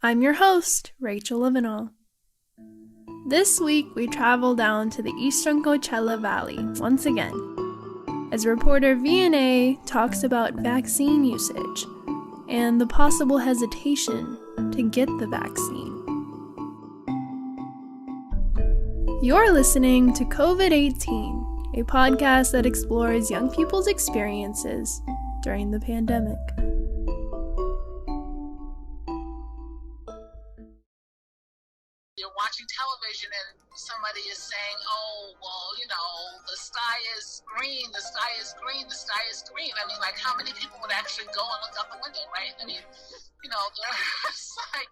I'm your host, Rachel Levinall. This week, we travel down to the Eastern Coachella Valley once again, as reporter Vianey talks about vaccine usage and the possible hesitation to get the vaccine. You're listening to COVID-18, a podcast that explores young people's experiences during the pandemic. You're watching television and somebody is saying, oh, well, the sky is green, the sky is green, the sky is green. I mean, like, how many people would actually go and look out the window, right? I mean, it's like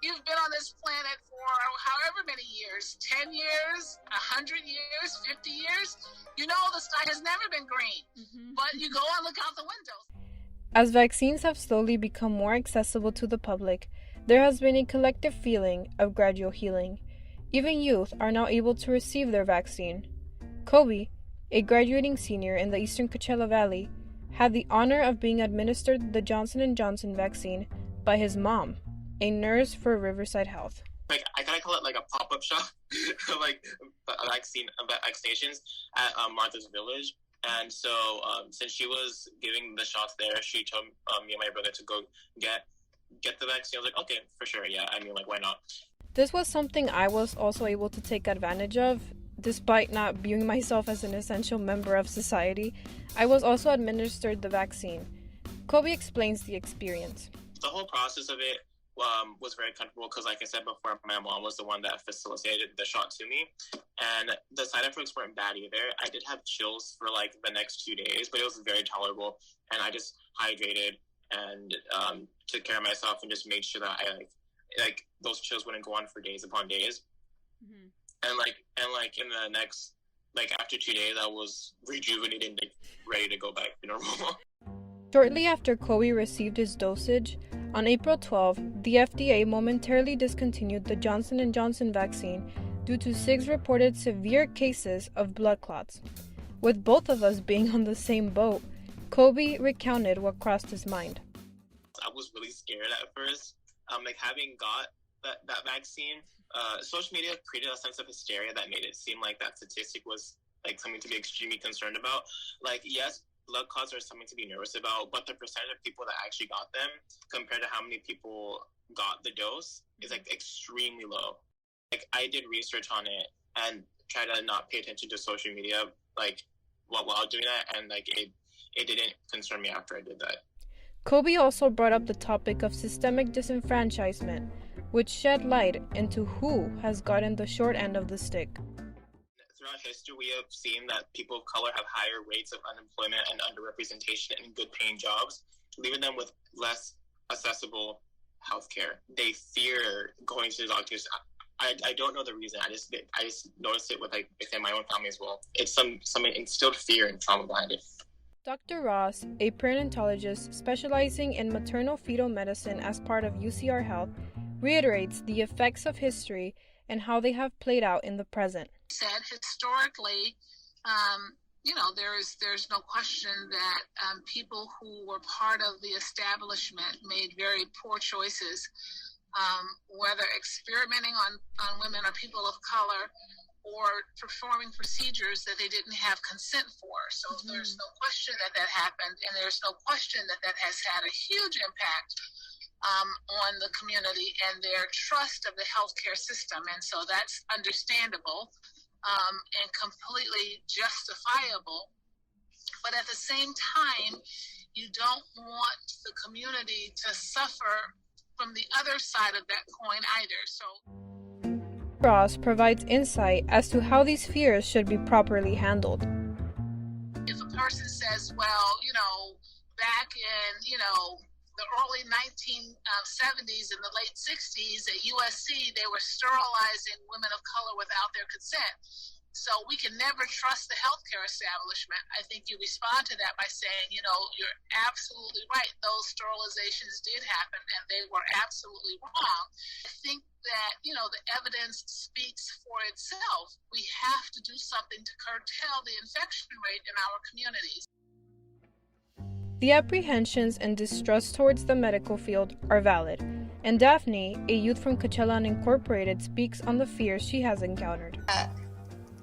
you've been on this planet for however many years, 10 years, 100 years, 50 years. The sky has never been green, but you go and look out the window. As vaccines have slowly become more accessible to the public, there has been a collective feeling of gradual healing. Even youth are now able to receive their vaccine. Kobe, a graduating senior in the Eastern Coachella Valley, had the honor of being administered the Johnson & Johnson vaccine by his mom, a nurse for Riverside Health. I kind of call it like a pop-up shop, like vaccinations at Martha's Village. And so since she was giving the shots there, she told me and my brother to go get the vaccine. I was like, okay, for sure, yeah. I mean, like, why not? This was something I was also able to take advantage of. Despite not viewing myself as an essential member of society, I was also administered the vaccine. Kobe explains the experience. The whole process of it was very comfortable because, like I said before, my mom was the one that facilitated the shot to me. And the side effects weren't bad either. I did have chills for, like, the next 2 days, but it was very tolerable. And I just hydrated and took care of myself and just made sure that I like those chills wouldn't go on for days upon days. And in the next, after 2 days, I was rejuvenated and ready to go back to normal. Shortly after Kobe received his dosage, on April 12, the FDA momentarily discontinued the Johnson & Johnson vaccine due to 6 reported severe cases of blood clots. With both of us being on the same boat, Kobe recounted what crossed his mind. I was really scared at first. Having got that vaccine, social media created a sense of hysteria that made it seem like that statistic was something to be extremely concerned about. Yes, blood clots are something to be nervous about, but the percentage of people that actually got them compared to how many people got the dose is extremely low. I did research on it and tried to not pay attention to social media while doing that, and it didn't concern me after I did that. Kobe also brought up the topic of systemic disenfranchisement, which shed light into who has gotten the short end of the stick. Throughout history, we have seen that people of color have higher rates of unemployment and underrepresentation in good-paying jobs, leaving them with less accessible health care. They fear going to the doctors. I don't know the reason. I just noticed it within my own family as well. It's some instilled fear and trauma behind it. Dr. Ross, a perinatologist specializing in maternal-fetal medicine as part of UCR Health, reiterates the effects of history and how they have played out in the present. Said historically, there's no question that people who were part of the establishment made very poor choices, whether experimenting on women or people of color, or performing procedures that they didn't have consent for. So there's no question that happened, and there's no question that has had a huge impact on the community and their trust of the healthcare system. And so that's understandable and completely justifiable. But at the same time, you don't want the community to suffer from the other side of that coin either. So Ross provides insight as to how these fears should be properly handled. If a person says, well, back in, the early 1970s and the late 60s at USC, they were sterilizing women of color without their consent. So we can never trust the healthcare establishment. I think you respond to that by saying, you're absolutely right. Those sterilizations did happen and they were absolutely wrong. I think that, the evidence speaks for itself. We have to do something to curtail the infection rate in our communities. The apprehensions and distrust towards the medical field are valid, And Daphne, a youth from Coachella Unincorporated, speaks on the fears she has encountered. I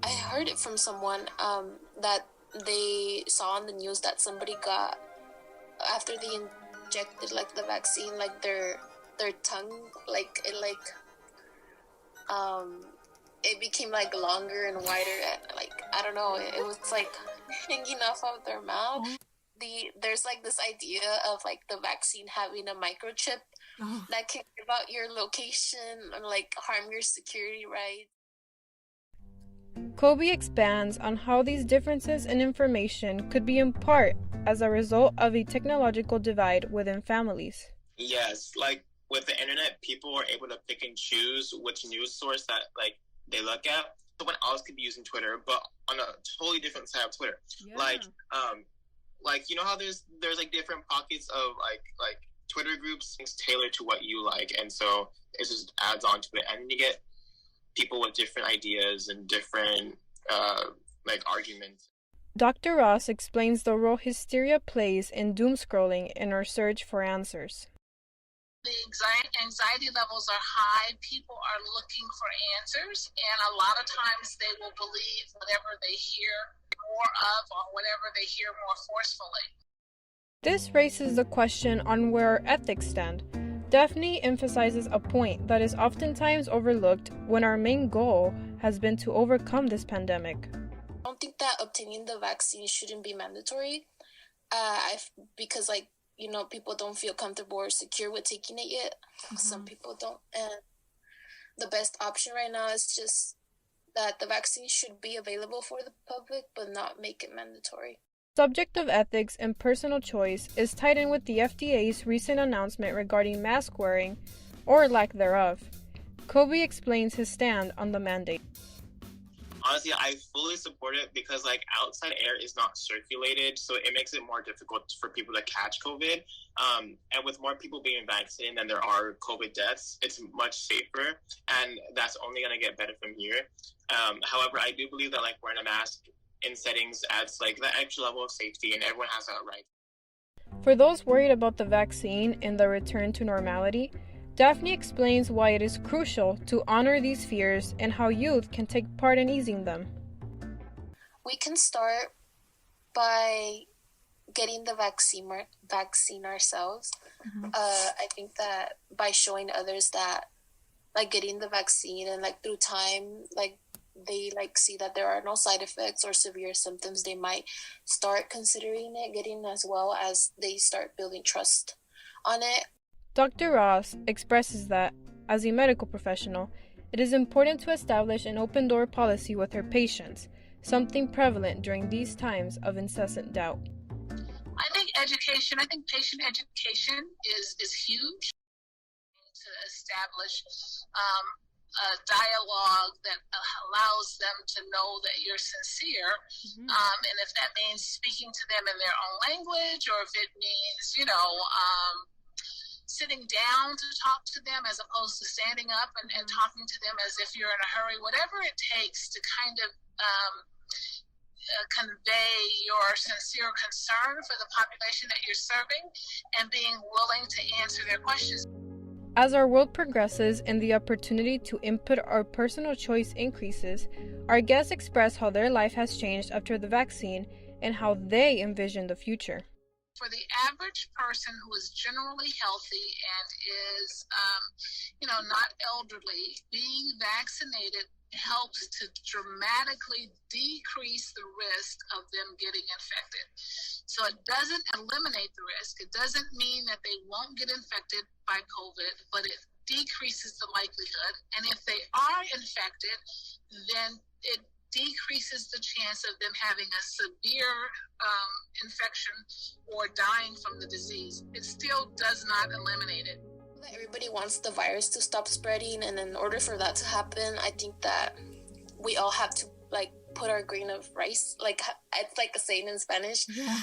heard it from someone that they saw on the news that somebody got, after they injected like the vaccine, like their tongue, like it became like longer and wider, and like I don't know, it was like hanging off of their mouth. There's like this idea of like the vaccine having a microchip that can give out your location and like harm your security rights. Kobe expands on how these differences in information could be in part as a result of a technological divide within families. Yes, like with the internet, people are able to pick and choose which news source that like they look at. Someone else could be using Twitter, but on a totally different side of Twitter. Yeah. Like you know how there's like different pockets of like Twitter groups, things tailored to what you like, and so it just adds on to it, and you get people with different ideas and different like arguments. Dr. Ross explains the role hysteria plays in doom scrolling in our search for answers. The anxiety levels are high. People are looking for answers, and a lot of times they will believe whatever they hear more of or whatever they hear more forcefully. This raises the question on where our ethics stand. Daphne emphasizes a point that is oftentimes overlooked when our main goal has been to overcome this pandemic. I don't think that obtaining the vaccine shouldn't be mandatory, because like, you know, people don't feel comfortable or secure with taking it yet. Mm-hmm. Some people don't. And the best option right now is just that the vaccine should be available for the public, but not make it mandatory. Subject of ethics and personal choice is tied in with the FDA's recent announcement regarding mask wearing, or lack thereof. Kobe explains his stand on the mandate. Honestly, I fully support it because like outside air is not circulated, so it makes it more difficult for people to catch COVID. And with more people being vaccinated than there are COVID deaths, it's much safer, and that's only going to get better from here. However, I do believe that like wearing a mask in settings adds like that extra level of safety, and everyone has that right. For those worried about the vaccine and the return to normality, Daphne explains why it is crucial to honor these fears and how youth can take part in easing them. We can start by getting the vaccine ourselves. Mm-hmm. I think that by showing others that like getting the vaccine and like through time, like they like see that there are no side effects or severe symptoms, they might start considering it, getting as well as they start building trust on it. Dr. Ross expresses that, as a medical professional, it is important to establish an open-door policy with her patients, something prevalent during these times of incessant doubt. I think patient education is huge to establish a dialogue that allows them to know that you're sincere. Mm-hmm. And if that means speaking to them in their own language, or if it means, sitting down to talk to them as opposed to standing up and talking to them as if you're in a hurry, whatever it takes to kind of convey your sincere concern for the population that you're serving and being willing to answer their questions. As our world progresses and the opportunity to input our personal choice increases, our guests express how their life has changed after the vaccine and how they envision the future. For the average person who is generally healthy and is, not elderly, being vaccinated helps to dramatically decrease the risk of them getting infected. So it doesn't eliminate the risk. It doesn't mean that they won't get infected by COVID, but it decreases the likelihood. And if they are infected, then it decreases the chance of them having a severe infection or dying from the disease. It still does not eliminate it. Everybody wants the virus to stop spreading, and in order for that to happen, I think that we all have to put our grain of rice, it's like a saying in Spanish, yeah.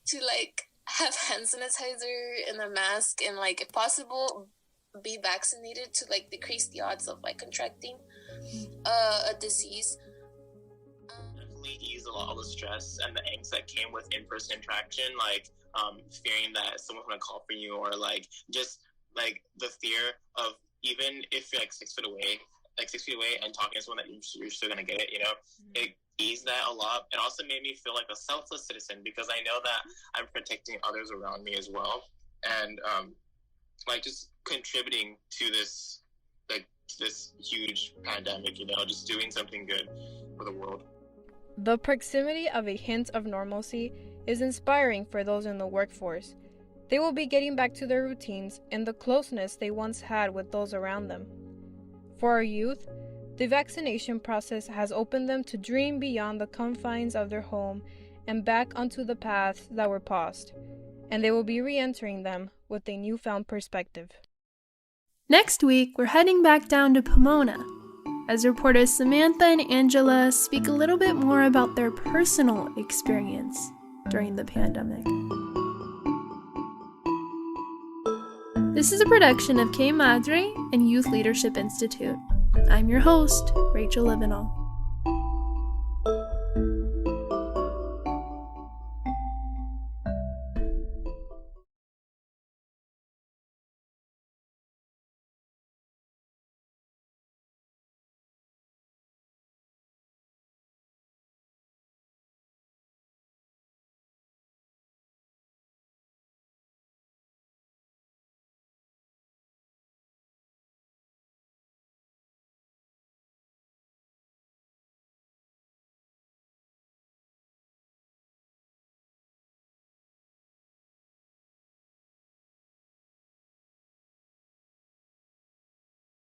To have hand sanitizer and a mask, and if possible be vaccinated to decrease the odds of contracting a disease. Definitely ease a lot of the stress and the angst that came with in-person interaction. fearing that someone's going to call for you, or like just like the fear of, even if you're like 6 feet away, and talking to someone that you're still going to get it, you know, it eased that a lot. It also made me feel like a selfless citizen, because I know that I'm protecting others around me as well. And like just contributing to this, like this huge pandemic, you know, just doing something good for the world. The proximity of a hint of normalcy is inspiring for those in the workforce. They will be getting back to their routines and the closeness they once had with those around them. For our youth, the vaccination process has opened them to dream beyond the confines of their home and back onto the paths that were paused, and they will be re-entering them with a newfound perspective. Next week, we're heading back down to Pomona as reporters Samantha and Angela speak a little bit more about their personal experience during the pandemic. This is a production of K Madre and Youth Leadership Institute. I'm your host, Rachel Livenall.